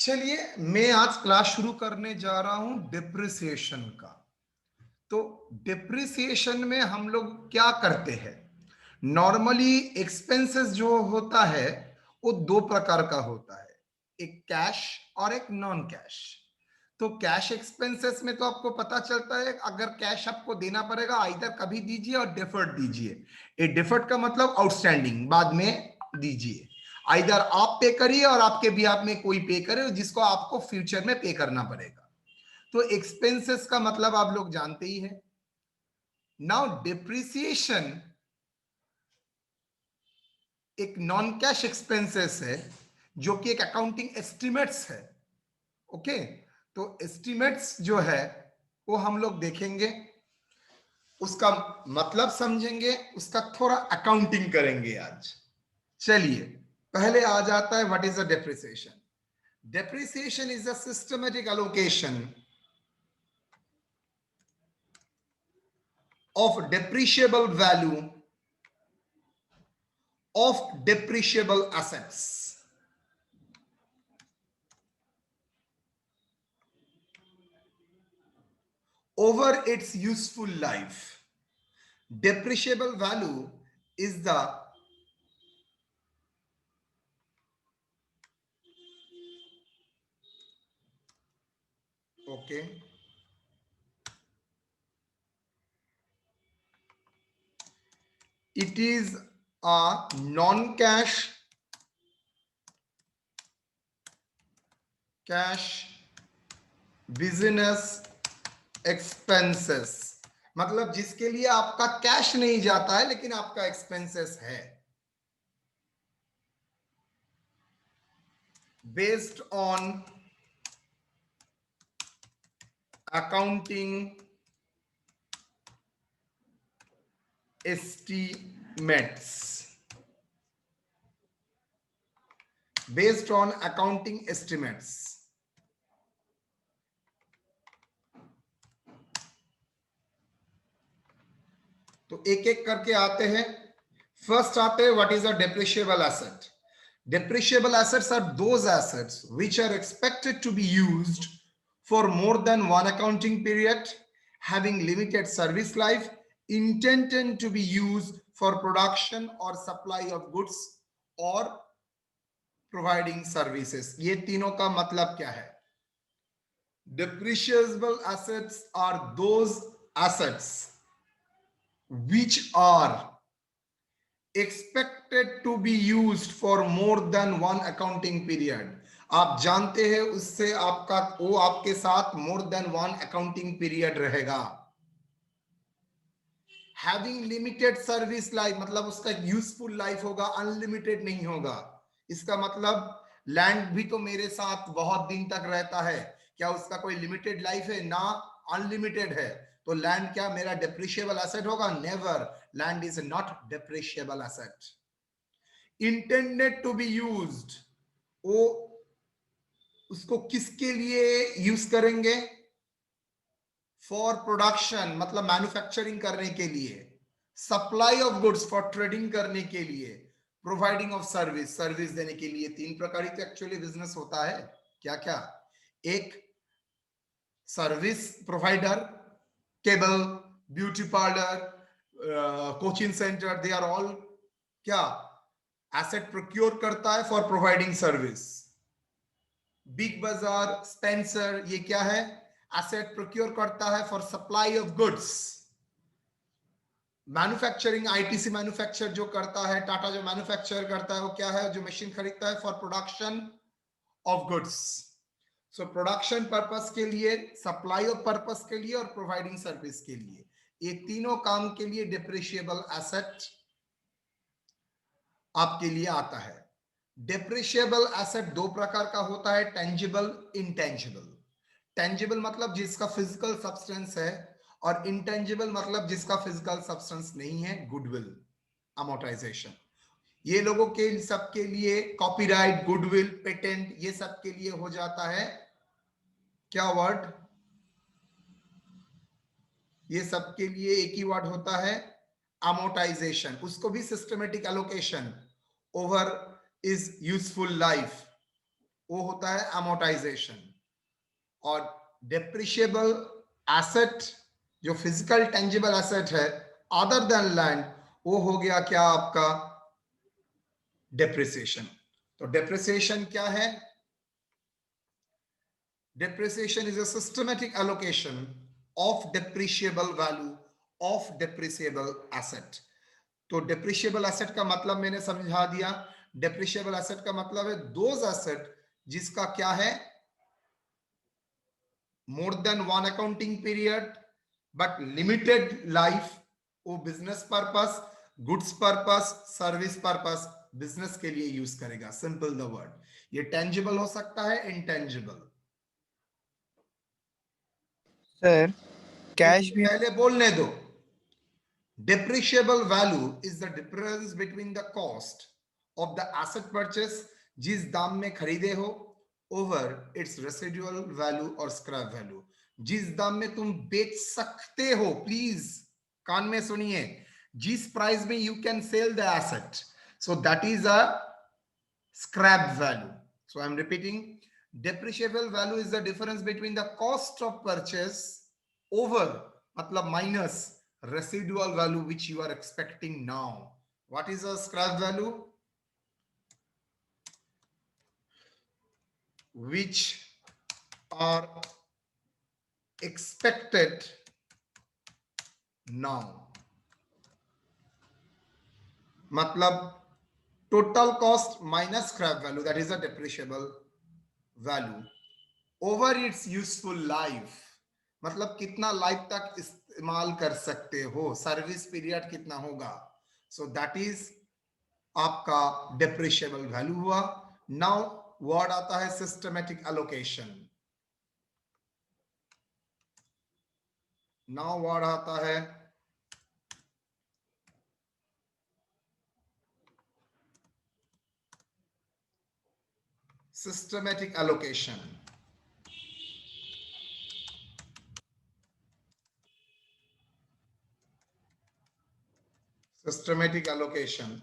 चलिए, मैं आज क्लास शुरू करने जा रहा हूं डिप्रिसिएशन का। तो डिप्रिसिएशन में हम लोग क्या करते हैं? नॉर्मली एक्सपेंसेस जो होता है वो दो प्रकार का होता है, एक कैश और एक नॉन कैश। तो कैश एक्सपेंसेस में तो आपको पता चलता है, अगर कैश आपको देना पड़ेगा इधर कभी दीजिए और डिफर्ड दीजिए। ये डिफर्ड का मतलब आउटस्टैंडिंग, बाद में दीजिए। इधर आप पे करिए और आपके बिहाफ में कोई पे करे जिसको आपको फ्यूचर में पे करना पड़ेगा। तो एक्सपेंसेस का मतलब आप लोग जानते ही हैं। नाउ डिप्रिसिएशन एक नॉन कैश एक्सपेंसेस है जो कि एक अकाउंटिंग एस्टिमेट्स है। ओके, तो एस्टिमेट्स जो है वो हम लोग देखेंगे, उसका मतलब समझेंगे, उसका थोड़ा अकाउंटिंग करेंगे आज। चलिए, पहले आ जाता है what is a depreciation. Depreciation is a systematic allocation of depreciable value of depreciable assets over its useful life. Depreciable value is the okay, it is a non-cash business expenses, मतलब जिसके लिए आपका कैश नहीं जाता है लेकिन आपका expenses है, based on accounting estimates, based on accounting estimates। तो एक एक करके आते हैं। फर्स्ट आते हैं what is a depreciable asset. Depreciable assets are those assets which are expected to be used for more than one accounting period, having limited service life, intended to be used for production or supply of goods or providing services। ये तीनों का मतलब क्या है? Depreciable assets are those assets which are expected to be used for more than one accounting period। आप जानते हैं उससे आपका वो आपके साथ more than one accounting period रहेगा। हैविंग लिमिटेड सर्विस लाइफ मतलब उसका यूजफुल लाइफ होगा, अनलिमिटेड नहीं होगा। इसका मतलब लैंड भी तो मेरे साथ बहुत दिन तक रहता है, क्या उसका कोई लिमिटेड लाइफ है? ना, अनलिमिटेड है। तो लैंड क्या मेरा डेप्रिशिएबल एसेट होगा? Never, land is not depreciable asset. Intended to be used, वो उसको किसके लिए यूज करेंगे? फॉर प्रोडक्शन मतलब मैन्युफैक्चरिंग करने के लिए, supply of goods for trading करने के लिए, प्रोवाइडिंग ऑफ सर्विस सर्विस देने के लिए। तीन प्रकार की एक्चुअली बिजनेस होता है। क्या क्या? एक service provider, cable, beauty parlour, coaching centre, they are all क्या एसेट प्रोक्योर करता है for providing service. Big Bazaar, Spencer, ये क्या है? एसेट प्रोक्योर करता है for supply of goods. Manufacturing, ITC manufacture जो करता है, टाटा जो मैन्युफैक्चर करता है वो क्या है? जो मशीन खरीदता है for production of goods. So production purpose के लिए, सप्लाई ऑफ पर्पस के लिए और प्रोवाइडिंग सर्विस के लिए, ये तीनों काम के लिए डिप्रिशिएबल एसेट आपके लिए आता है। डिप्रिशिएबल एसेट दो प्रकार का होता है, टेंजिबल, इंटेंजिबल। टेंजिबल मतलब जिसका फिजिकल सब्सटेंस है, और इंटेंजिबल मतलब जिसका फिजिकल सब्सटेंस नहीं है, गुडविल, अमोर्टाइजेशन। ये लोगों के सबके लिए कॉपीराइट, गुडविल, पेटेंट, ये सब के लिए हो जाता है क्या वर्ड? ये सब के लिए एक ही वर्ड होता है, अमोर्टाइजेशन। उसको भी systematic allocation over is useful life. वो होता है amortization। और depreciable asset जो physical tangible asset है other than land, वो हो गया क्या आपका depreciation। तो depreciation क्या है? Depreciation is a systematic allocation of depreciable value of depreciable asset। तो depreciable asset का मतलब मैंने समझा दिया। depreciable asset का मतलब है those asset जिसका क्या है more than one accounting period but limited life। वो business purpose, goods purpose, service purpose, business के लिए यूज करेगा। simple the word। ये tangible हो सकता है, intangible। सर कैश मुझे भी पहले बोलने दो। depreciable value is the difference between the cost of the asset purchase जिस दाम में खरीदे हो over its residual value और scrap value। जिस दाम में तुम बेच सकते हो, प्लीज कान में सुनिए, जिस प्राइस में you can sell the asset, so that is a scrap value। so I'm repeating, depreciable value is the difference between the cost of purchase over मतलब minus residual value which you are expecting now। what is a scrap value? which are expected now। मतलब total cost minus scrap value, that is a depreciable value over its useful life। मतलब कितना life तक इस्तेमाल कर सकते हो, service period कितना होगा। सो दैट इज आपका डेप्रिशिएबल वैल्यू हुआ। नाउ वर्ड आता है सिस्टमैटिक एलोकेशन। नाउ वर्ड आता है सिस्टमैटिक एलोकेशन। सिस्टमैटिक एलोकेशन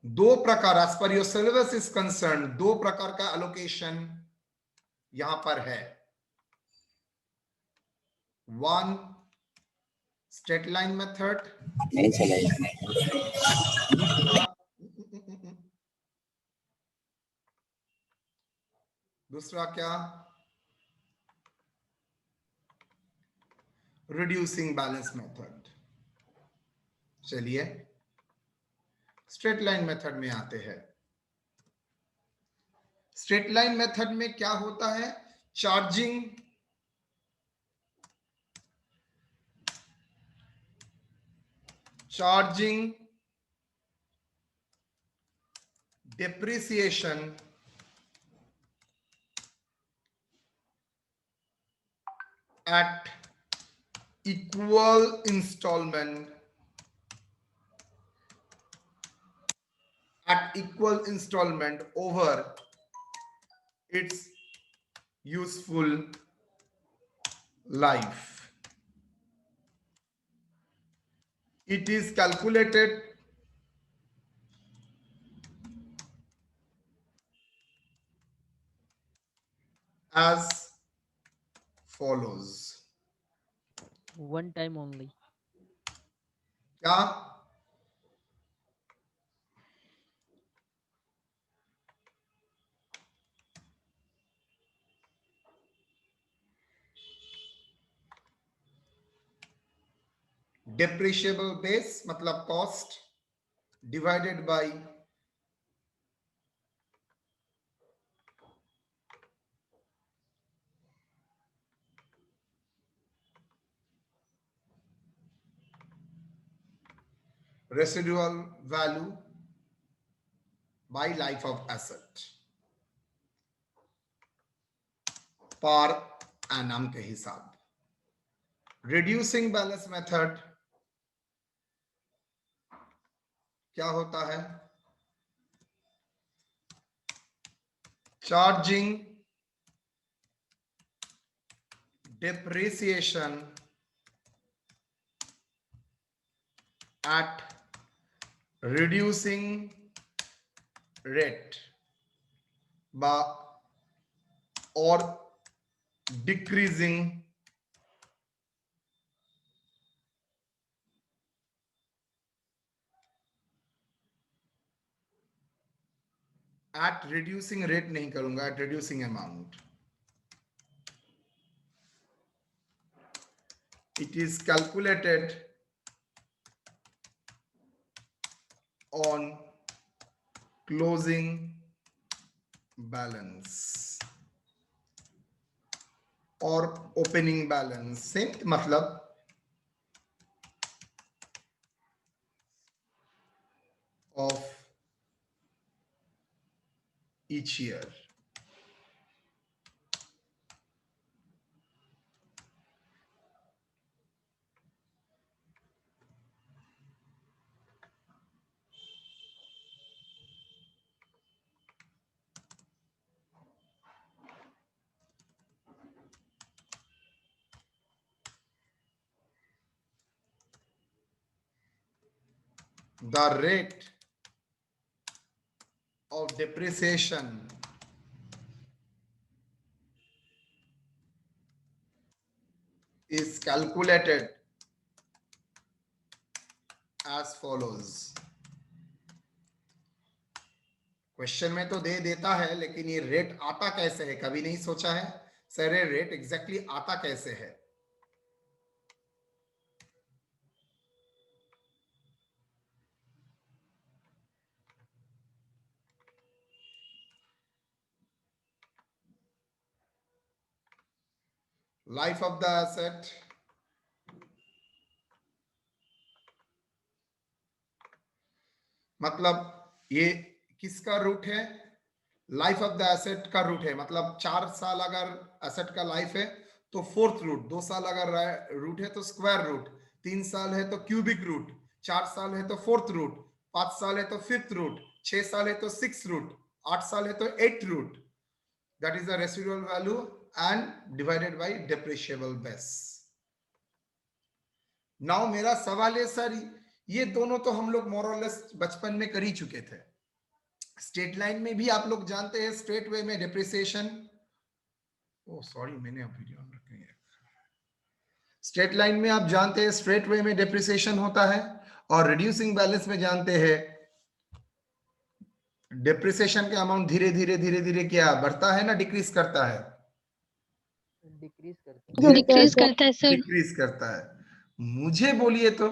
दो प्रकार, as per your syllabus is concern, दो प्रकार का एलोकेशन यहां पर है। वन स्ट्रेट लाइन मेथड, नहीं चलेगा। दूसरा क्या, रिड्यूसिंग बैलेंस मेथड। चलिए स्ट्रेट लाइन मेथड में आते हैं। स्ट्रेट लाइन मेथड में क्या होता है, charging depreciation at equal installment over its useful life। It is calculated as follows। One time only. क्या, depreciable base मतलब cost divided by residual value by life of asset per annum के हिसाब। Reducing balance method क्या होता है, charging depreciation at reducing rate or decreasing at reducing rate नहीं करूंगा, at reducing amount. It is calculated on closing balance और opening balance. Same मतलब of each year. The rate of depreciation is calculated as follows. Question में तो दे देता है, लेकिन ये रेट आता कैसे है कभी नहीं सोचा है सर? ये रेट एग्जैक्टली आता कैसे है? लाइफ ऑफ द एसेट मतलब ये किसका रूट है? लाइफ ऑफ द एसेट का रूट है, मतलब 4 साल अगर एसेट का लाइफ है तो फोर्थ रूट, 2 साल अगर रूट है तो स्क्वायर रूट, 3 साल है तो क्यूबिक रूट, 4 साल है तो फोर्थ रूट, 5 साल है तो फिफ्थ रूट, 6 साल है तो सिक्स रूट, 8 साल है तो eight root. That is the residual value and divided by depreciable base. Now मेरा सवाल है सर, ये दोनों तो हम लोग मोर और लेस बचपन में कर ही चुके थे. स्ट्रेट लाइन में भी आप लोग जानते हैं स्ट्रेट वे में डेप्रिसिएशन, ओ सॉरी मैंने वीडियो ऑन रखी है. स्ट्रेट लाइन में आप जानते हैं स्ट्रेट वे में डेप्रिसिएशन होता है, और रिड्यूसिंग बैलेंस में जानते हैं डेप्रिसिएशन का अमाउंट धीरे धीरे धीरे धीरे क्या बढ़ता है ना डिक्रीज करता है? डिक्रीज करता है सर. डिक्रीज करता है. मुझे बोलिए तो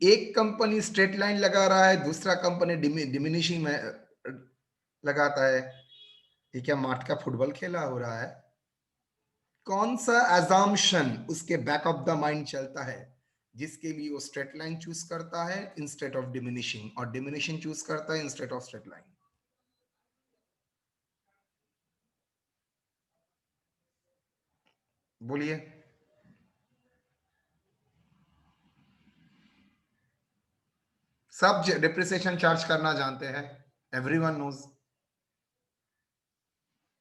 एक कंपनी स्ट्रेट लाइन लगा रहा है, दूसरा कंपनी डिमिनिशिंग में लगाता है. ये क्या मार्ट का फुटबॉल खेला हो रहा है? कौन सा अजम्पशन उसके बैक ऑफ द माइंड चलता है जिसके लिए वो स्ट्रेट लाइन चूज करता है इंस्टेड ऑफ डिमिनिशिंग, और डिमिनिशिंग चूज करता है इंस्टेड ऑफ स्ट्रेट लाइन? बोलिए. सब डिप्रिसिएशन चार्ज करना जानते हैं, एवरीवन नोज.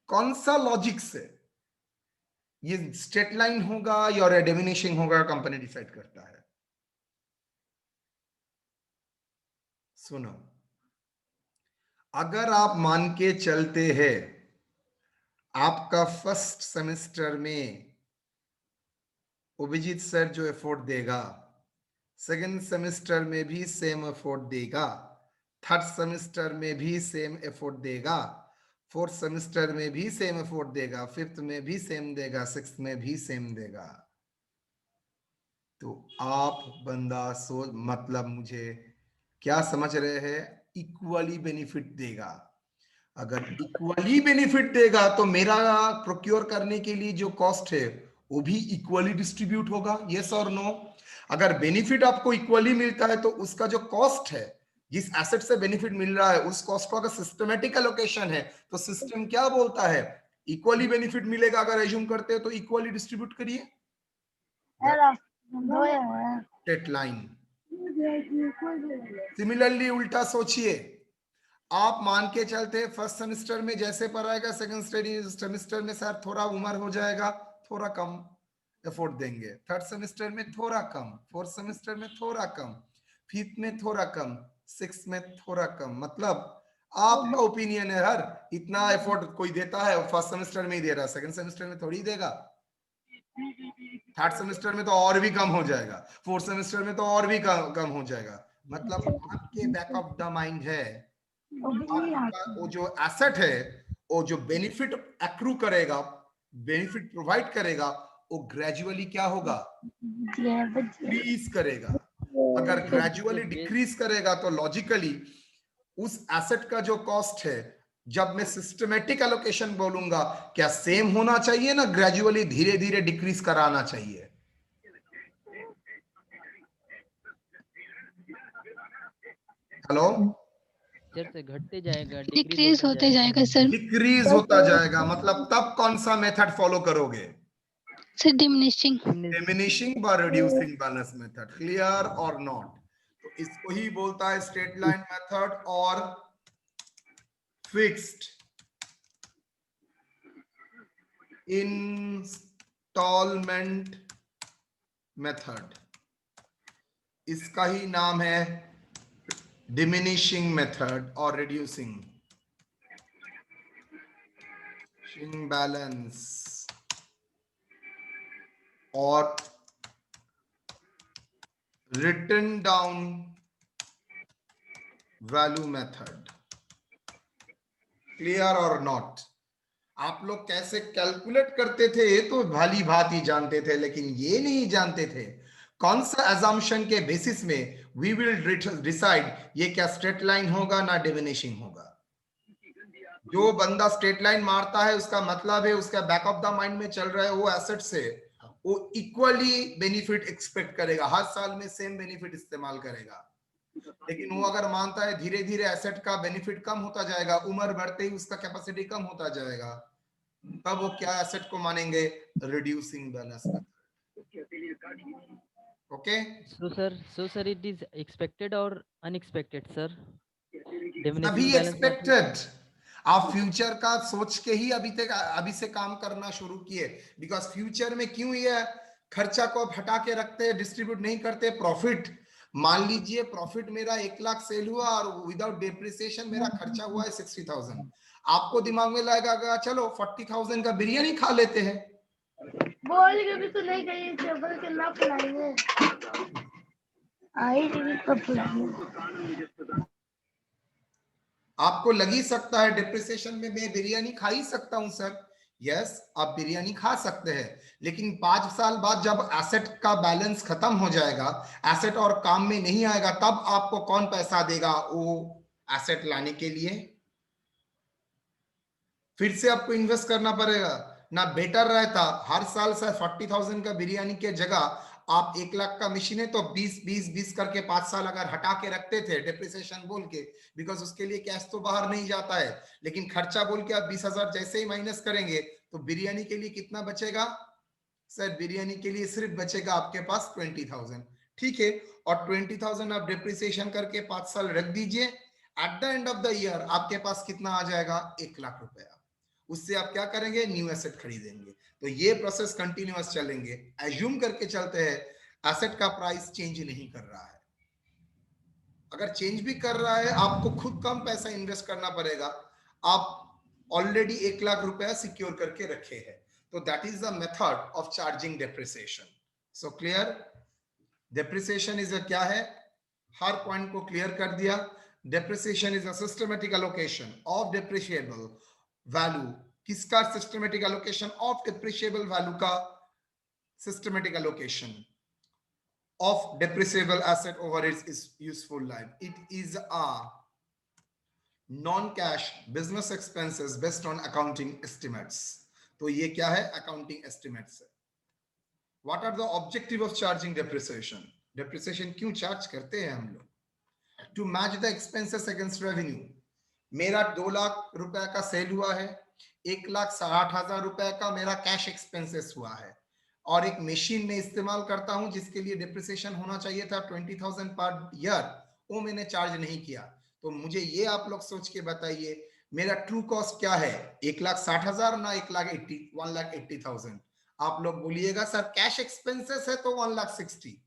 कौन सा लॉजिक से ये स्ट्रेट लाइन होगा या डिमिनिशिंग होगा कंपनी डिसाइड करता है? सुनो, अगर आप मान के चलते हैं आपका फर्स्ट सेमेस्टर में अभिजीत सर जो एफर्ट देगा, सेकेंड सेमेस्टर में भी सेम एफर्ट देगा, थर्ड सेमेस्टर में भी सेम एफर्ट देगा, फोर्थ सेमेस्टर में भी सेम एफर्ट देगा, फिफ्थ में भी सेम देगा, सिक्स्थ में भी सेम देगा, तो आप बंदा सोच, मतलब मुझे क्या समझ रहे हैं? इक्वली बेनिफिट देगा. अगर इक्वली बेनिफिट देगा तो मेरा प्रोक्योर करने के लिए जो कॉस्ट है वो भी इक्वली डिस्ट्रीब्यूट होगा. यस और नो? अगर बेनिफिट आपको इक्वली मिलता है तो उसका जो कॉस्ट है, जिस एसेट से बेनिफिट मिल रहा है, उस कॉस्ट को अगर सिस्टमेटिक एलोकेशन है तो सिस्टम क्या बोलता है? इक्वली बेनिफिट मिलेगा. अगर एज्यूम करते हैं तो इक्वली डिस्ट्रीब्यूट करिए. Straight line. सिमिलरली उल्टा सोचिए, आप मान के चलते फर्स्ट सेमेस्टर में जैसे पढ़ाएगा, सेकंड सेमेस्टर में सर थोड़ा उम्र हो जाएगा, थोड़ा कम एफर्ट देंगे, थर्ड सेमेस्टर में थोड़ा कम, फोर्थ सेमेस्टर में थोड़ा कम, फिफ्थ में थोड़ा कम, 6 में थोड़ा कम, मतलब आपका ओपिनियन है। हर इतना एफर्ट कोई देता है फर्स्ट सेमेस्टर में ही दे रहा है, सेकंड सेमेस्टर में थोड़ी देगा। थर्ड सेमेस्टर में तो और भी कम हो जाएगा, फोर्थ सेमेस्टर में तो और भी कम हो जाएगा। मतलब आपके बैक ऑफ द माइंड है आपका वो जो एसेट है, वो जो बेनिफिट एक्रू करेगा, बेनिफिट प्रोवाइड करेगा, वो ग्रेजुअली क्या होगा, डिक्रीज करेगा। अगर ग्रेजुअली डिक्रीज करेगा तो लॉजिकली उस एसेट का जो कॉस्ट है, जब मैं सिस्टमेटिक एलोकेशन बोलूंगा, क्या सेम होना चाहिए ना ग्रेजुअली धीरे धीरे डिक्रीज कराना चाहिए? हेलो, सर से घटते जाएगा, डिक्रीज होते जाएगा सर। डिक्रीज होता जाएगा, मतलब तब कौन सा मेथड फॉलो करोगे? Sir diminishing. डिमिनिशिंग व रिड्यूसिंग बैलेंस मेथड। क्लियर और नॉट? तो इसको ही बोलता है स्ट्रेट लाइन मेथड और फिक्स्ड इंस्टॉलमेंट मेथड। इसका ही नाम है डिमिनिशिंग मेथड और रिड्यूसिंग बैलेंस और written down value method. Clear और नॉट? आप लोग कैसे कैलकुलेट करते थे ये तो भली भांति जानते थे, लेकिन ये नहीं जानते थे कौन सा अजम्पशन के बेसिस में वी विल डिसाइड ये क्या स्ट्रेट लाइन होगा ना डिमिनिशिंग होगा। जो बंदा स्ट्रेट लाइन मारता है उसका मतलब है उसका बैक ऑफ द माइंड में चल रहा है वो एसेट से वो इक्वली बेनिफिट एक्सपेक्ट करेगा, हर साल में सेम बेनिफिट इस्तेमाल करेगा। लेकिन वो अगर मानता है धीरे धीरे एसेट का बेनिफिट कम होता जाएगा, उम्र बढ़ते ही उसका कैपेसिटी कम होता जाएगा, तब वो क्या एसेट को मानेंगे? Reducing balance method. Okay, so sir it is expected और अनएक्सपेक्टेड सर? अभी एक्सपेक्टेड। आप फ्यूचर का सोच के ही अभी से काम करना शुरू किए, बिकॉज फ्यूचर में क्यों ये खर्चा को हटा के रखते हैं, डिस्ट्रीब्यूट नहीं करते प्रॉफिट। मान लीजिए प्रॉफिट मेरा 1 लाख सेल हुआ और विदाउट डेप्रिसिएशन मेरा खर्चा हुआ है 60,000। आपको दिमाग में लगेगा चलो 40,000 का बिरयानी खा लेते हैं। बोल के भी तो नहीं गई टेबल के ना फुलाएंगे आई भी कब फुलाएंगे। आपको लग ही सकता है डिप्रिसिएशन में मैं बिरयानी खा ही सकता हूं सर। यस, आप बिरयानी खा सकते हैं, लेकिन 5 साल बाद जब एसेट का बैलेंस खत्म हो जाएगा, एसेट और काम में नहीं आएगा, तब आपको कौन पैसा देगा वो एसेट लाने के लिए? फिर से आपको इन्वेस्ट करना पड़ेगा ना। बेटर रहता हर साल सर 40,000 का बिरयानी के जगह आप 1 लाख का मशीन है तो 20 करके 5 साल अगर हटा के रखते थे डिप्रिसिएशन बोल के, बिकॉज उसके लिए कैश तो बाहर नहीं जाता है, लेकिन खर्चा बोल के आप 20,000 जैसे ही माइनस करेंगे तो बिरयानी के लिए कितना बचेगा सर? बिरयानी के लिए सिर्फ बचेगा आपके पास 20,000। ठीक है, और 20,000 आप डिप्रिसिएशन करके 5 साल रख दीजिए। At the end of the year आपके पास कितना आ जाएगा? 1 लाख रुपया। उससे आप क्या करेंगे? न्यू एसेट खरीदेंगे। तो ये प्रोसेस कंटिन्यूअस चलेंगे। एज्यूम करके चलते हैं एसेट का प्राइस चेंज नहीं कर रहा है। अगर चेंज भी कर रहा है आपको खुद कम पैसा इन्वेस्ट करना पड़ेगा। आप ऑलरेडी 1 लाख रुपया सिक्योर करके रखे हैं, तो that is the method of charging depreciation. So clear? Depreciation is क्या है? हर पॉइंट को क्लियर कर दिया। Depreciation is a systematic allocation of depreciable value. किसका systematic allocation? Of depreciable value का systematic allocation of depreciable asset over its useful life. It is a non-cash business expenses based on accounting estimates. तो ये क्या है? accounting estimates है। What are the objective of charging depreciation? Depreciation क्यों charge करते हैं हम लोग? To match the expenses against revenue. मेरा 2 लाख रुपए का सेल हुआ है, 1,60,000 रुपए का मेरा कैश एक्सपेंसेस हुआ है, और एक मशीन में इस्तेमाल करता हूं जिसके लिए डिप्रिसिएशन होना चाहिए था 20,000 पर ईयर, वो मैंने चार्ज नहीं किया। तो मुझे ये आप लोग सोच के बताइए मेरा ट्रू कॉस्ट क्या है? 1,60,000 ना 1,80,000? आप लोग बोलिएगा सर कैश एक्सपेंसेस है तो 1,60,000,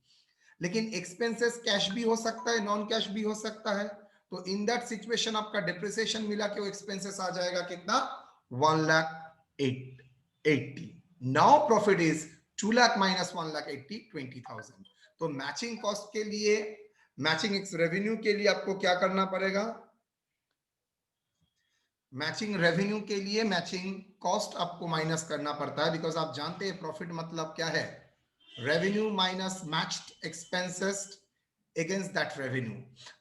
लेकिन एक्सपेंसेस कैश भी हो सकता है, नॉन कैश भी हो सकता है। तो इन दैट सिचुएशन आपका डिप्रिसिएशन मिला के वो एक्सपेंसेस आ जाएगा कितना, 1,80,000। Now profit is 2 lakh minus 1,80,000, 20,000। तो मैचिंग कॉस्ट के लिए, मैचिंग रेवेन्यू के लिए आपको क्या करना पड़ेगा, मैचिंग रेवेन्यू के लिए मैचिंग कॉस्ट आपको माइनस करना पड़ता है, बिकॉज आप जानते हैं प्रॉफिट मतलब क्या है, revenue minus matched expenses against that revenue.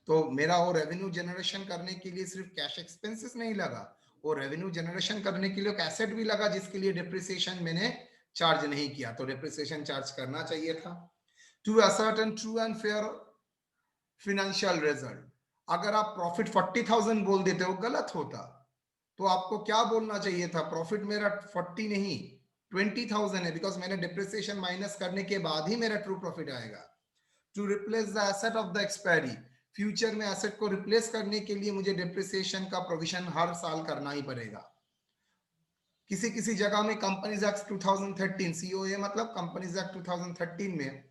तो मेरा वो रेवेन्यू जनरेशन करने के लिए सिर्फ कैश एक्सपेंसेस नहीं लगा, वो रेवेन्यू जनरेशन करने के लिए एक एसेट भी लगा जिसके लिए डिप्रिसिएशन मैंने चार्ज नहीं किया, तो डिप्रिसिएशन चार्ज करना चाहिए था। To ascertain true and fair financial result, अगर आप प्रॉफिट 40,000 बोल देते हो गलत होता, तो आपको क्या बोलना चाहिए था, प्रॉफिट मेरा 40 नहीं 20,000 है, बिकॉज मैंने डिप्रिसिएशन माइनस करने के बाद ही मेरा ट्रू प्रॉफिट आएगा। To replace the asset of the expiry, future में एसेट को रिप्लेस करने के लिए मुझे डिप्रिसिएशन का प्रोविजन हर साल करना ही पड़ेगा। किसी किसी जगह में कंपनीज एक्ट 2013 सीओए मतलब कंपनीज एक्ट 2013 में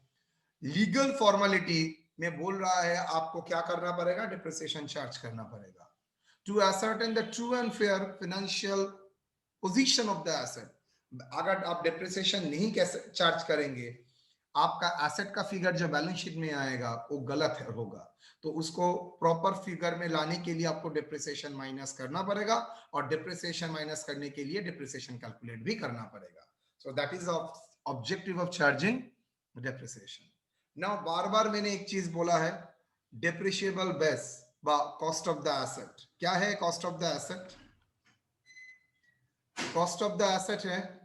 लीगल फॉर्मेलिटी में बोल रहा है आपको क्या करना पड़ेगा, डिप्रिसिएशन चार्ज करना पड़ेगा। To ascertain the true and fair financial position of the asset, अगर आप डिप्रिसिएशन नहीं कैसे चार्ज करेंगे, आपका एसेट का फिगर जो बैलेंस शीट में आएगा वो गलत होगा, तो उसको प्रॉपर फिगर में लाने के लिए आपको डिप्रिसिएशन माइनस करना पड़ेगा, और डिप्रिसिएशन माइनस करने के लिए डिप्रिसिएशन कैलकुलेट भी करना पड़ेगा। So that is objective of charging depreciation. Now बार बार मैंने एक चीज बोला है, depreciable base cost of the asset. क्या है cost of the asset, cost of the asset है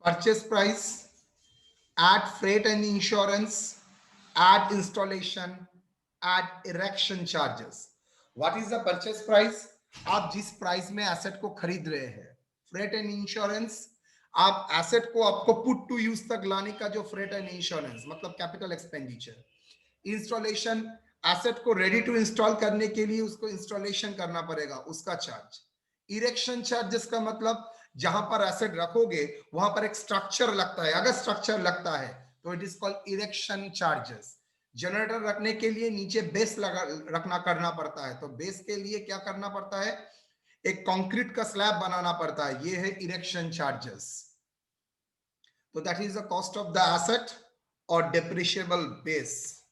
purchase price, add freight and insurance, add installation, add erection charges. What is the purchase price? आप जिस प्राइस में asset को खरीद रहे हैं, फ्रेट एंड इंश्योरेंस, आप एसेट को आपको पुट टू यूज तक लाने का जो फ्रेट एंड इंश्योरेंस मतलब कैपिटल एक्सपेंडिचर, इंस्टॉलेशन, एसेट को रेडी टू इंस्टॉल करने के लिए उसको इंस्टॉलेशन करना पड़ेगा उसका चार्ज, इरेक्शन चार्जेस का मतलब जहां पर एसेट रखोगे वहां पर एक स्ट्रक्चर लगता है, अगर स्ट्रक्चर लगता है तो it is called erection charges. Generator रखने के लिए नीचे बेस रखना करना पड़ता है, तो बेस के लिए क्या करना पड़ता है, एक कंक्रीट का स्लैब बनाना पड़ता है, ये है इरेक्शन चार्जेस। तो that is the cost of the asset और depreciable base,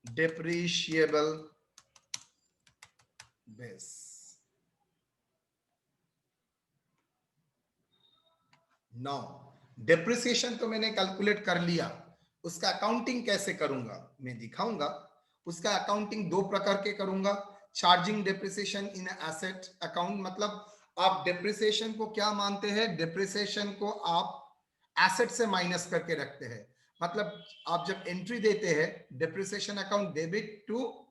depreciable base. Now depreciation तो मैंने कैलकुलेट कर लिया, उसका अकाउंटिंग कैसे करूंगा मैं दिखाऊंगा। उसका अकाउंटिंग दो प्रकार के करूंगा, charging depreciation in asset account, मतलब आप डेप्रिसिएशन को क्या मानते हैं, डेप्रिसिएशन को आप एसेट से माइनस करके रखते हैं, मतलब आप जब एंट्री देते हैं depreciation account debit to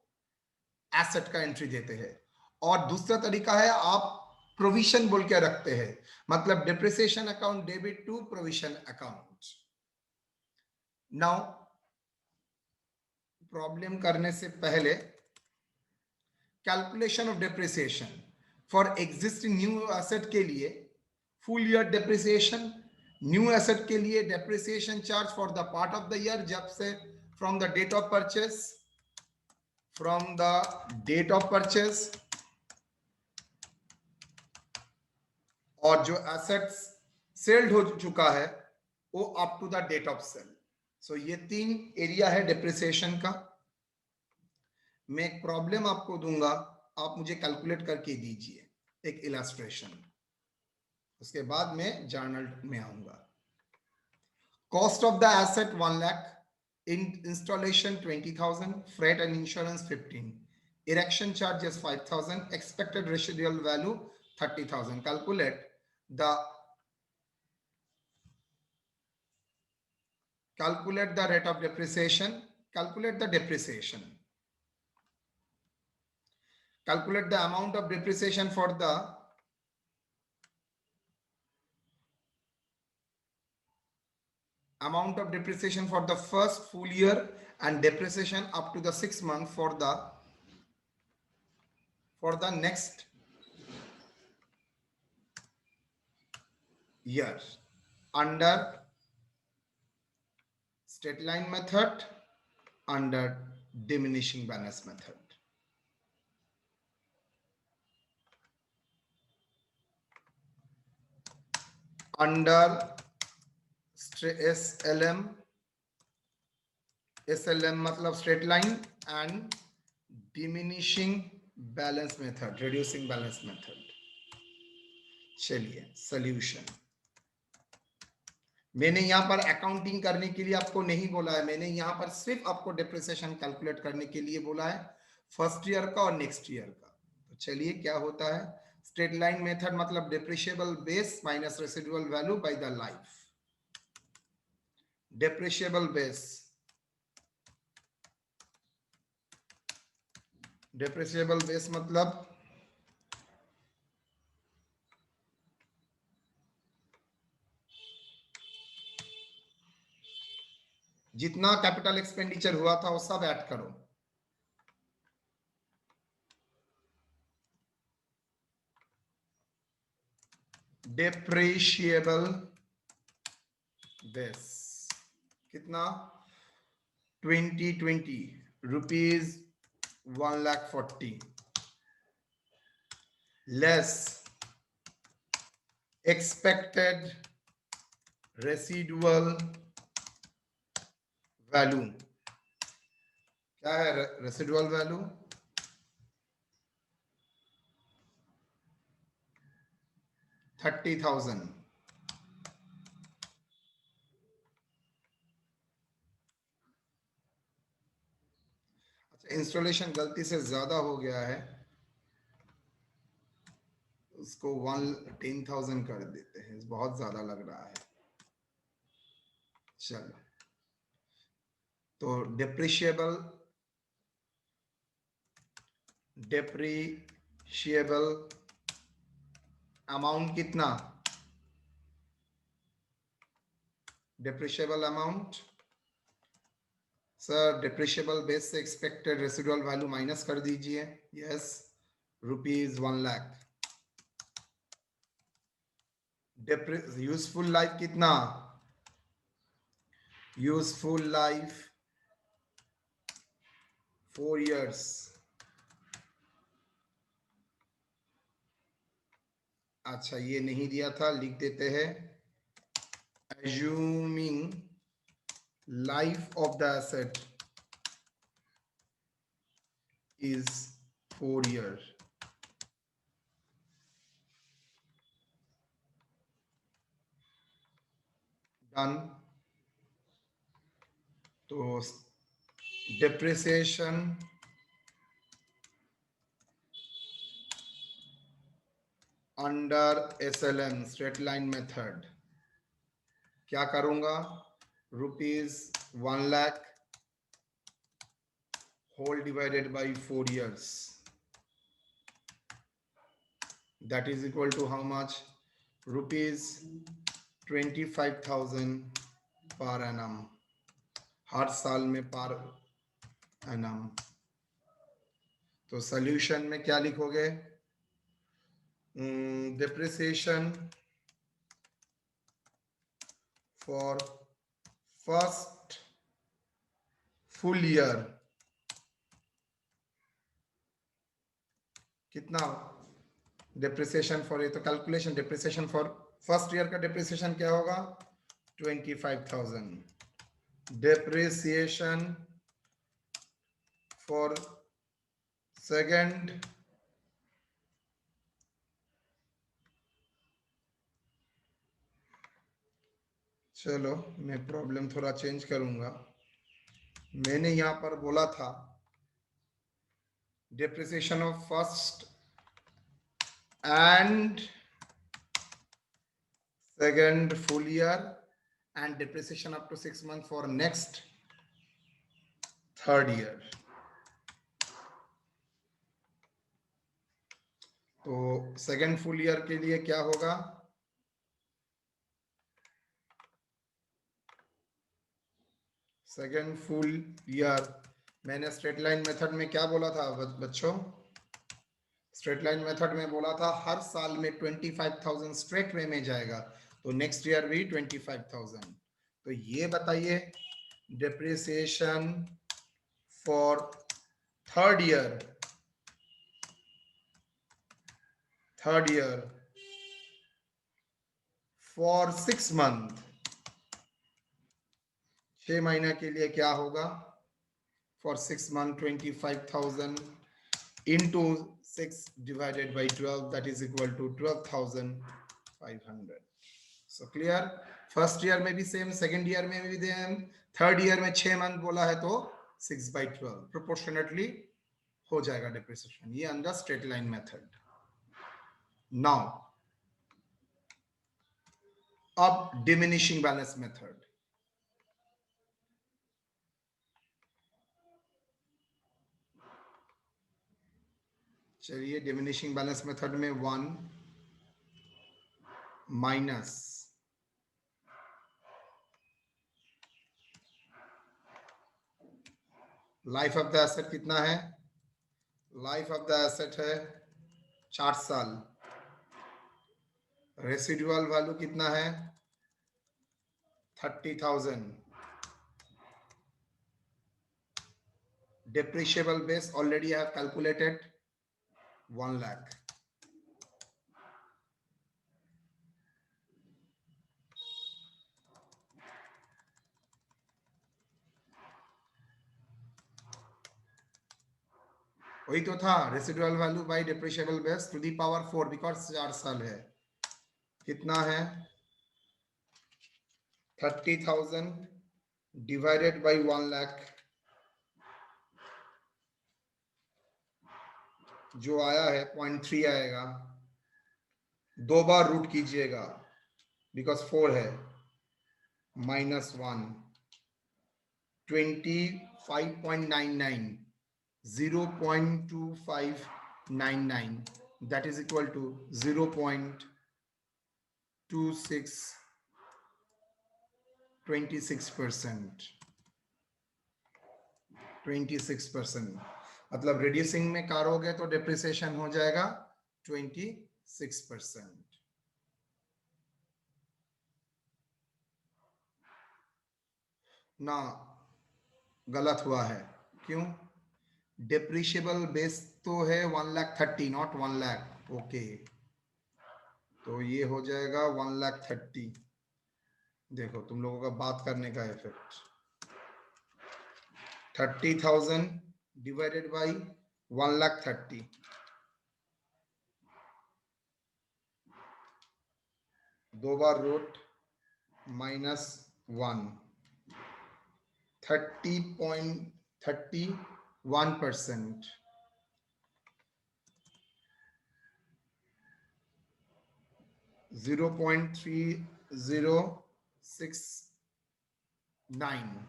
asset का एंट्री देते हैं, और दूसरा तरीका है आप प्रोविजन बोल के रखते हैं, मतलब depreciation account debit to provision account. Now problem करने से पहले calculation of depreciation for existing new asset के लिए full year depreciation, new asset के लिए depreciation charge for the part of the year, जब से from the date of purchase, from the date of purchase, और जो एसेट्स सेल्ड हो चुका है वो up to the date of sale. So ये तीन एरिया है डिप्रिसिएशन का। मैं एक प्रॉब्लम आपको दूंगा, आप मुझे कैलकुलेट करके दीजिए एक इलस्ट्रेशन, उसके बाद मैं जर्नल में आऊंगा। Cost of the asset 1 lakh, installation 20,000, freight and insurance 15, erection charges 5,000, expected residual value 30,000। Calculate the rate of depreciation, calculate the depreciation, calculate the amount of depreciation for the first full year and depreciation up to the 6 month for the next year under straight line method, under diminishing balance method. Under SLM, SLM मतलब straight line, and diminishing balance method, reducing balance method. चलिए solution, मैंने यहां पर accounting करने के लिए आपको नहीं बोला है, मैंने यहां पर सिर्फ आपको डिप्रिसिएशन कैलकुलेट करने के लिए बोला है, फर्स्ट ईयर का और नेक्स्ट ईयर का। तो चलिए क्या होता है, स्ट्रेट लाइन मेथड मतलब depreciable base minus residual value by the life. Depreciable base, depreciable base मतलब जितना कैपिटल एक्सपेंडिचर हुआ था वो सब ऐड करो, डिप्रिशिएबल बेस कितना, 2020 rupees 1,40,000 less expected residual value. क्या है रेसिडुअल वैल्यू? $30,000। अच्छा, इंस्टॉलेशन गलती से ज्यादा हो गया है, उसको 10,000 कर देते हैं, बहुत ज्यादा लग रहा है। चलो, तो डिप्रिशिएबल अमाउंट कितना, depreciable amount sir, depreciable base से एक्सपेक्टेड रेसिडुअल वैल्यू माइनस कर दीजिए। Yes, rupees 1,00,000। यूजफुल लाइफ कितना, यूजफुल लाइफ 4 years। अच्छा, ये नहीं दिया था, लिख देते हैं, assuming life of the asset is 4 years। Done. तो depreciation under SLM straight line method क्या करूंगा, rupees 1,00,000 whole divided by 4 years, that is equal to how much, rupees 25,000 पर एनम, हर साल में पर एनम। तो सॉल्यूशन में क्या लिखोगे, depreciation for first full year कितना, डिप्रिसिएशन फॉर, ये तो calculation, depreciation for first year का डिप्रिसिएशन क्या होगा, 25,000। डिप्रिसिएशन फॉर सेकंड चलो मैं प्रॉब्लम थोड़ा चेंज करूंगा, मैंने यहां पर बोला था depreciation of first and second full year and depreciation up to 6 months for next third year। तो सेकेंड फुल ईयर के लिए क्या होगा, सेकेंड फुल ईयर मैंने स्ट्रेट लाइन मेथड में क्या बोला था बच्चों, स्ट्रेट लाइन मेथड में बोला था हर साल में 25,000 स्ट्रेट वे में जाएगा। तो नेक्स्ट ईयर भी 25,000। तो ये बताइए depreciation for third year for 6 month, 6 महीना के लिए क्या होगा? For 6 month 25,000 into 6 divided by 12, that is equal to 12,500. So clear? First year में भी सेम, सेकेंड ईयर में भी सेम, थर्ड ईयर में 6 मंथ बोला है तो 6/12 प्रोपोर्शनेटली हो जाएगा डिप्रिसिएशन। ये under straight line method. Now अब डिमिनिशिंग बैलेंस मेथड। चलिए डिमिनिशिंग बैलेंस मेथड में 1 minus life of the asset कितना है? लाइफ ऑफ द एसेट है 4 साल। रेसिडुअल वैल्यू कितना है? 30,000। depreciable base already I have calculated 1 lakh. वही तो था, residual value by depreciable base to the power 4 because 4 साल है। कितना है? 30,000 डिवाइडेड बाय 1 लाख, जो आया है 0.3 आएगा। 2 बार रूट कीजिएगा बिकॉज 4 है, -1 25.99 0.2599 that is equal to 0.26%। 26%। मतलब रिड्यूसिंग में करोगे तो डिप्रिसिएशन हो जाएगा 26%। ना, गलत हुआ है। क्यों? डिप्रिशिएबल बेस तो है 1,30,000 नॉट 1 लाख। ओके, तो ये हो जाएगा 1,30,000। देखो तुम लोगों का बात करने का इफेक्ट। 30,000 डिवाइडेड बाई 1,30,000, 2 बार root -1 30.31%। 0.3069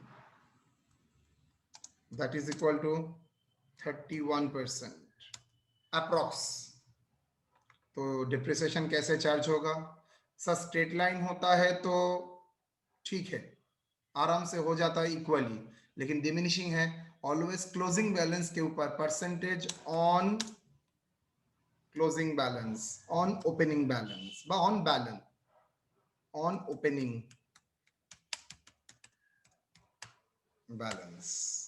that is equal to 31% approx. तो डिप्रिसिएशन कैसे चार्ज होगा? सर स्ट्रेट लाइन होता है तो ठीक है, आराम से हो जाता है इक्वली, लेकिन डिमिनिशिंग है ऑलवेज क्लोजिंग बैलेंस के ऊपर, percentage on closing balance, on opening balance बा on balance, on opening balance.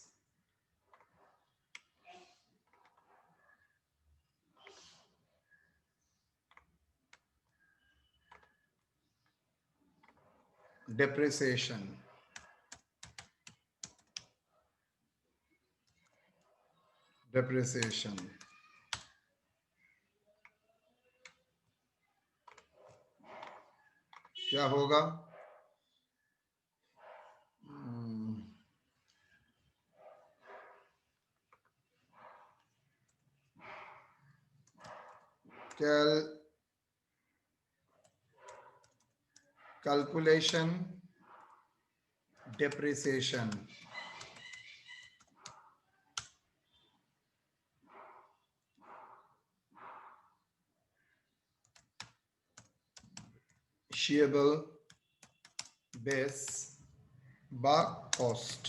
depreciation, depreciation क्या होगा? calculation depreciation, depreciable base by cost।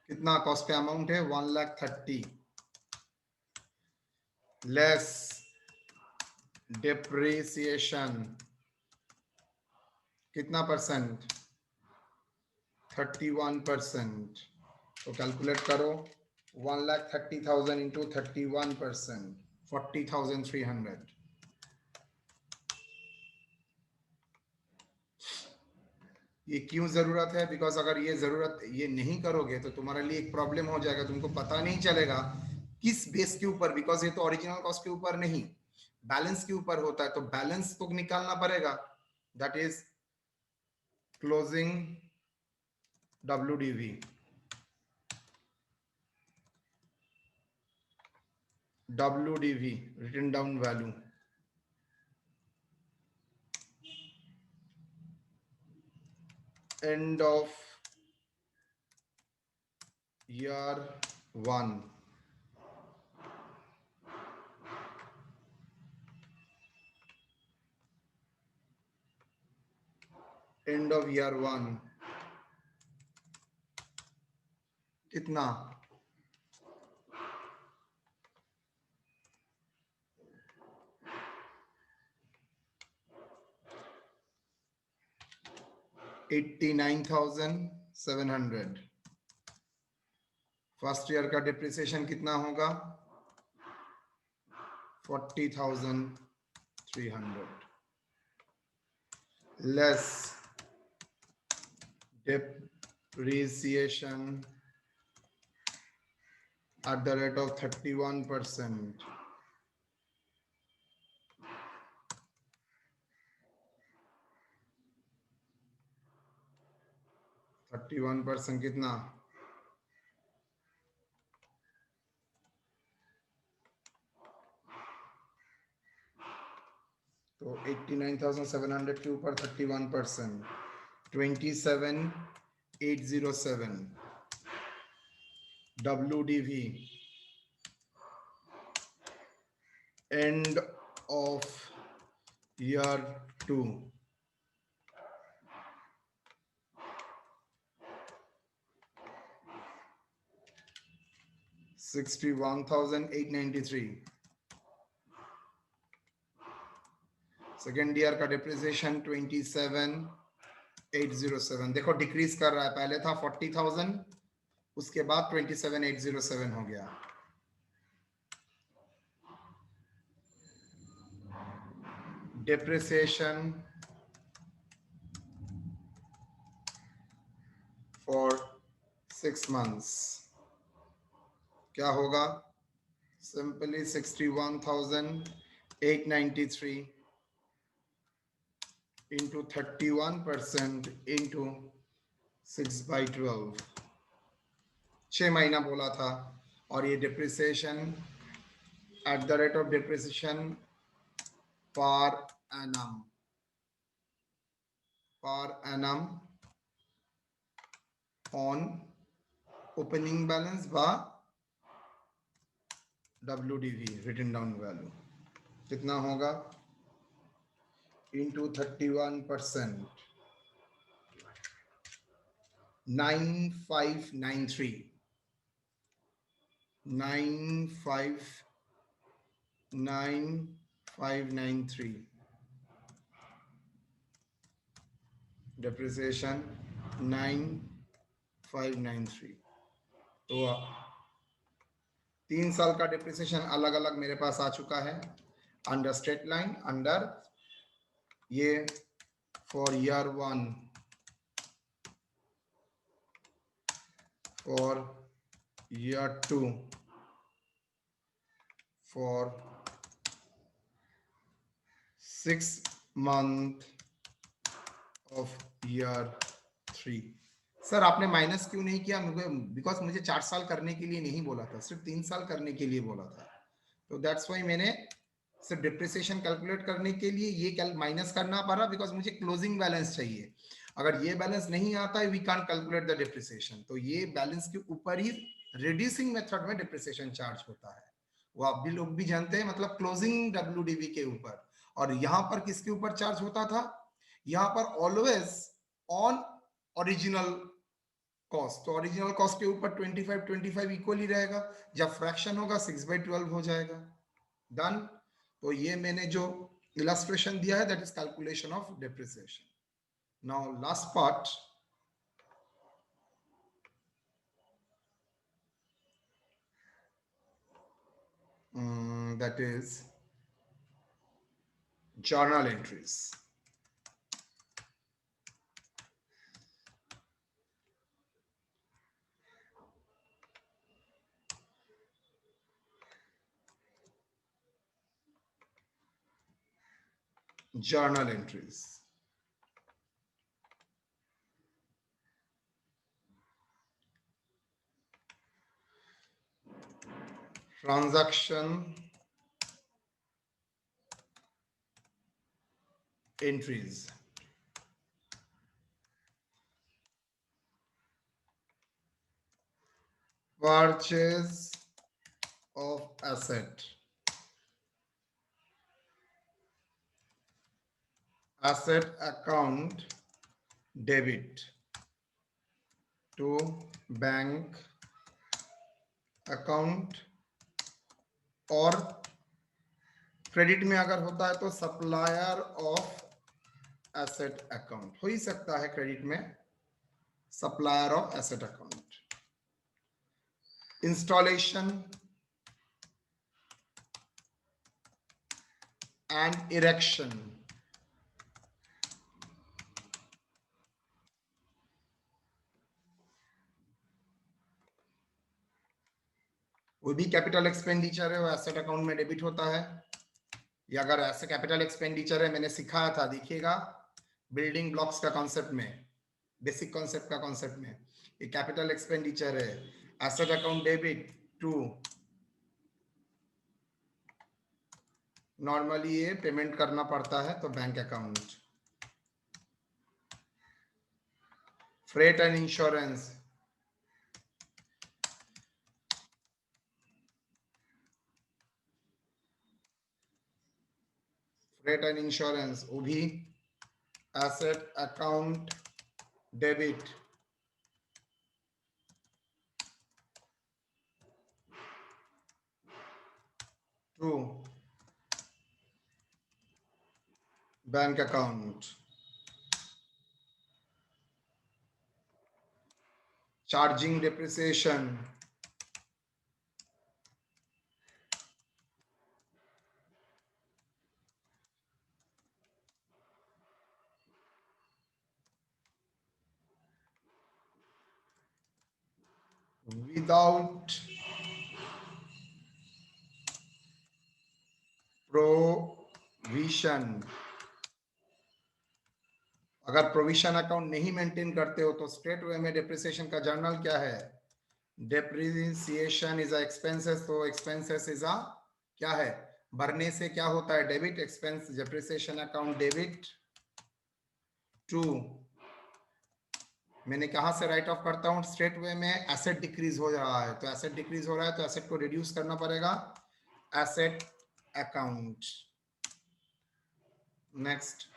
कितना कॉस्ट का अमाउंट है? 1,30,000 लेस डिप्रिसिएशन कितना परसेंट? 31%। तो कैलकुलेट करो, 1,30,000 इंटू 31%, 40,300। ये क्यों जरूरत है? बिकॉज अगर ये जरूरत ये नहीं करोगे तो तुम्हारे लिए एक प्रॉब्लम हो जाएगा, तुमको पता नहीं चलेगा किस बेस के ऊपर, बिकॉज ये तो ओरिजिनल कॉस्ट के ऊपर नहीं, बैलेंस के ऊपर होता है, तो बैलेंस तो निकालना पड़ेगा। That is closing WDV, written down value, end of year 1, end of year 1 कितना? 89,700। फर्स्ट ईयर का डिप्रिसिएशन कितना होगा? 40,300 less depreciation at the rate of 31%, कितना? तो 89,700 के ऊपर 31%, 27,807 WDV end of year 2, 61,893। Second year का डिप्रिसिएशन 27,807। देखो डिक्रीज कर रहा है, पहले था 40,000, उसके बाद 27,807 हो गया। डिप्रिसिएशन फॉर 6 months क्या होगा? सिंपली 61,893 into 31% into 6/12, 6 महीना बोला था। और ये depreciation at the rate of depreciation per annum on opening balance बा WDV रिटन डाउन वैल्यू कितना होगा? into 31%, 9,593, 9,593 depreciation 9,593। तो 3 साल का डिप्रिसिएशन अलग अलग मेरे पास आ चुका है अंडर स्ट्रेट लाइन, अंडर ये for year 1, for year 2, for 6 month of year 3। Sir आपने माइनस क्यों नहीं किया? बिकॉज मुझे 4 साल करने के लिए नहीं बोला था, सिर्फ 3 साल करने के लिए बोला था। तो दैट्स वाई मैंने सिर्फ डिप्रिसिएशन कैलकुलेट करने के लिए ये माइनस करना पड़ा, बिकॉज मुझे क्लोजिंग बैलेंस चाहिए। अगर ये बैलेंस नहीं आता है we can't calculate the depreciation. तो ये बैलेंस के ऊपर ही रिड्यूसिंग मेथड में डिप्रिसिएशन चार्ज होता है, वो आप भी लोग भी जानते हैं, मतलब क्लोजिंग WDV के ऊपर। और यहाँ पर किसके ऊपर चार्ज होता था? यहाँ पर ऑलवेज ऑन ओरिजिनल कॉस्ट। तो ओरिजिनल कॉस्ट के ऊपर 25 इक्वली रहेगा, जब फ्रैक्शन होगा 6/12 हो जाएगा। डन। तो ये मैंने जो इलस्ट्रेशन दिया है, that is calculation of depreciation. Now last part, that is journal entries. Journal entries. Transaction entries. Purchase of asset. Asset account debit to bank account, और क्रेडिट में अगर होता है तो सप्लायर ऑफ एसेट अकाउंट हो ही सकता है, क्रेडिट में supplier of asset account. Installation and erection. वो भी कैपिटल एक्सपेंडिचर है, वो एसेट अकाउंट में डेबिट होता है. या अगर ऐसे कैपिटल एक्सपेंडिचर है, मैंने सिखाया था, देखिएगा बिल्डिंग ब्लॉक्स का कॉन्सेप्ट में, बेसिक कॉन्सेप्ट का कॉन्सेप्ट में, ये कैपिटल एक्सपेंडिचर है, asset account debit to, normally ये पेमेंट करना पड़ता है तो bank account. Freight and insurance. Freight and insurance वो भी asset account debit to bank account. Charging depreciation. Without provision. अगर प्रोविजन अकाउंट नहीं मेंटेन करते हो तो स्ट्रेट वे में डेप्रिसिएशन का जर्नल क्या है, डेप्रिसिएशन इज अ एक्सपेंसेस, तो एक्सपेंसेस इज अ क्या है, भरने से क्या होता है, debit expense, depreciation account debit to, मैंने कहां से राइट ऑफ करता हूं, स्ट्रेट वे में एसेट डिक्रीज हो रहा है, तो एसेट डिक्रीज हो रहा है तो एसेट को रिड्यूस करना पड़ेगा, एसेट अकाउंट. नेक्स्ट,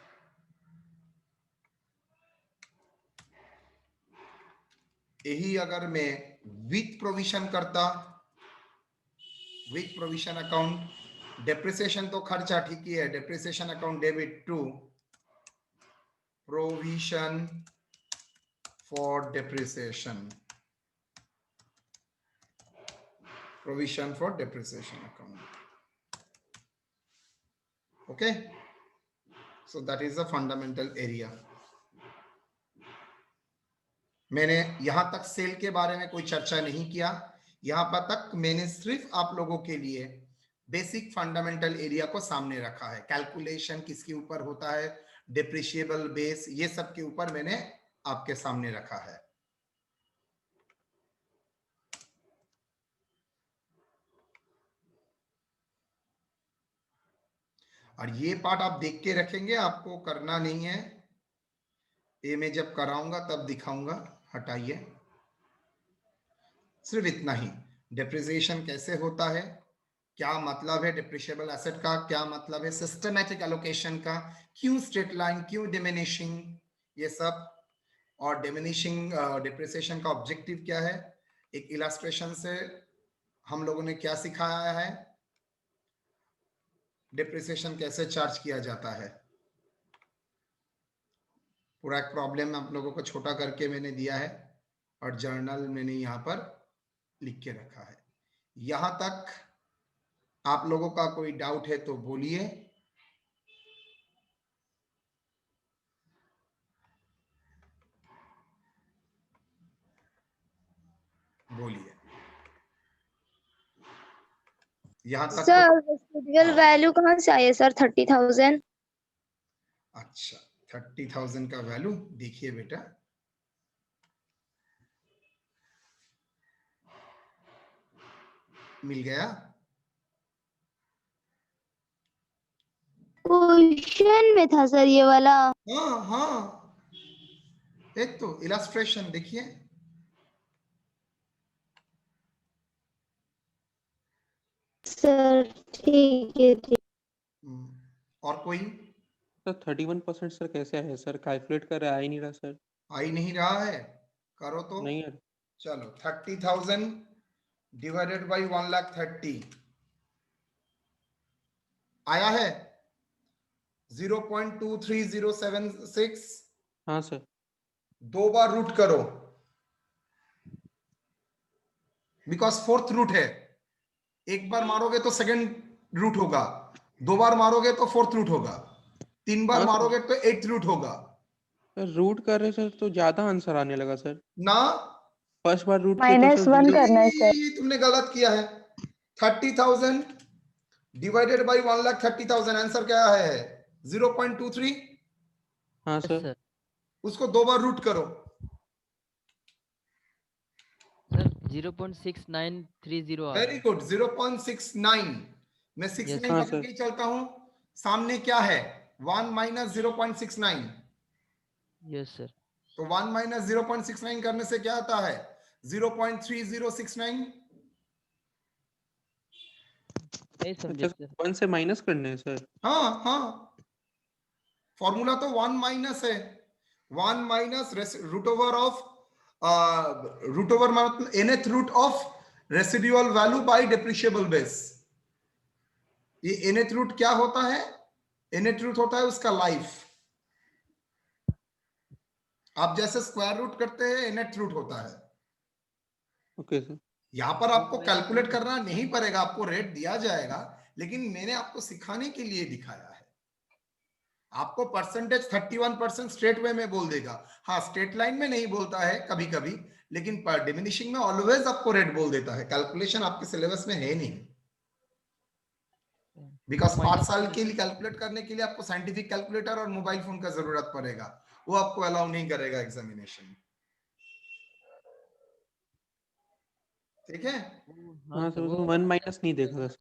यही अगर मैं विथ प्रोविजन करता, विथ प्रोविजन अकाउंट, डेप्रिसिएशन तो खर्चा ठीक ही है, depreciation account debit to provision for depreciation, provision for depreciation account. Okay, so that is the fundamental area. मैंने यहां तक सेल के बारे में कोई चर्चा नहीं किया, यहां पर तक मैंने सिर्फ आप लोगों के लिए बेसिक फंडामेंटल एरिया को सामने रखा है. कैलकुलेशन किसके ऊपर होता है, डिप्रिशिएबल बेस, ये सब के ऊपर मैंने आपके सामने रखा है. और ये पार्ट आप देख के रखेंगे, आपको करना नहीं है, ये मैं जब कराऊंगा तब दिखाऊंगा. हटाइए, सिर्फ इतना ही, डेप्रिसिएशन कैसे होता है, क्या मतलब है डिप्रिशिएबल एसेट का, क्या मतलब है सिस्टमैटिक एलोकेशन का, क्यों स्ट्रेट लाइन, क्यों डिमिनिशिंग, ये सब. और डिमिनिशिंग डिप्रिसिएशन का ऑब्जेक्टिव क्या है, एक इलस्ट्रेशन से हम लोगों ने क्या सिखाया है, डिप्रिसिएशन कैसे चार्ज किया जाता है। पूरा एक प्रॉब्लम आप लोगों को छोटा करके मैंने दिया है और जर्नल मैंने यहाँ पर लिख के रखा है। यहां तक आप लोगों का कोई डाउट है तो बोलिए। बोलिए। यहां तक सर रेसिडुअल वैल्यू कहाँ से आई है सर 30,000? अच्छा 30,000 का वैल्यू देखिए बेटा, मिल गया। क्वेश्चन में था सर ये वाला। हाँ हाँ, एक तो इलस्ट्रेशन देखिए, सर ठीक है ठीक। और कोई सर 31% सर कैसे आया सर? कैलकुलेट कर रहा, आ ही नहीं रहा सर। आ ही नहीं रहा है, करो तो। नहीं है। चलो 30,000 डिवाइडेड बाई 1,30,000 आया है 0.23076। हाँ सर। दो बार रूट करो, बिकॉज फोर्थ रूट है। एक बार मारोगे तो सेकंड रूट होगा, दो बार मारोगे तो फोर्थ रूट होगा, तीन बार हाँ सर। मारोगे तो एट्थ रूट होगा सर रूट कर रहे सर तो ज्यादा आंसर आने लगा सर। ना। फर्स्ट बार रूट किया तो सर -1 zero- करना है सर। ये तुमने गलत किया है। 30,000 डिवाइडेड बाई 1,30,000 आंसर क्या है 0.23। हाँ यस सर। सर। उसको दो बार रूट करो। सर 0.6930 आ वेरी रहा है। गुड 0.69। मैं 69 हाँ पकड़ सर। के ही चलता हूं। सामने क्या है 1 माइनस 0.69, यस सर। तो 1 माइनस 0.69 करने से क्या आता है 0.3069। नहीं समझे अच्छा सर। 1 से माइनस करने हैं सर। हाँ हाँ, फॉर्मूला तो 1 माइनस है, 1 minus root over of root over मतलब nth root of residual value by depreciable base. ये nth रूट क्या होता है, nth रूट होता है उसका लाइफ। आप जैसे स्क्वायर रूट करते हैं nth रूट होता है। Okay sir. यहां पर आपको कैलकुलेट करना नहीं पड़ेगा, आपको रेट दिया जाएगा, लेकिन मैंने आपको सिखाने के लिए दिखाया है। आपको परसेंटेज 31% स्ट्रेट वे में बोल देगा, हाँ स्ट्रेट लाइन में नहीं बोलता है कभी कभी, लेकिन पर डिमिनिशिंग में ऑलवेज आपको रेट बोल देता है। कैलकुलेशन आपके सिलेबस में है नहीं, बिकॉज 5 साल के लिए कैलकुलेट करने के लिए आपको साइंटिफिक कैलकुलेटर और मोबाइल फोन का जरूरत पड़ेगा, वो आपको अलाउ नहीं करेगा एग्जामिनेशन। ठीक है। हाँ हाँ सर सर वो उसमें 1 माइनस नहीं देखा था।